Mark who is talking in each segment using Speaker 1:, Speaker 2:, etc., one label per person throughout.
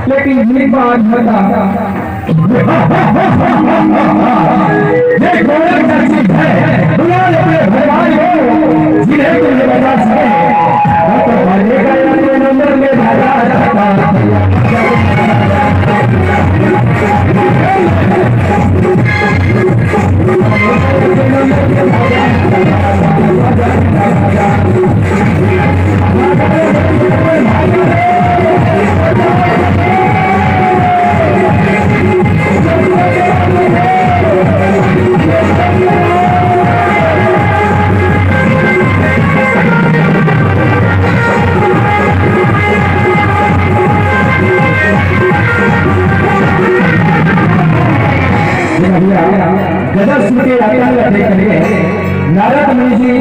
Speaker 1: लेकिन ये बात बता ये घोड़ा चर्चित है बुला अपने भगवान को जिन्हें तुम ये बता सके तो भागे का ये नंबर में भागा जाता गजब सुन के नारद मुनि जी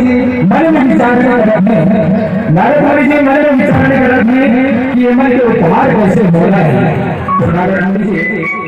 Speaker 1: मन में विचार कर रहे हैं नारद मुनि जी मन में विचार कर रहे हैं कि ये मन के उपहार कैसे बोला है। नारद मुनि जी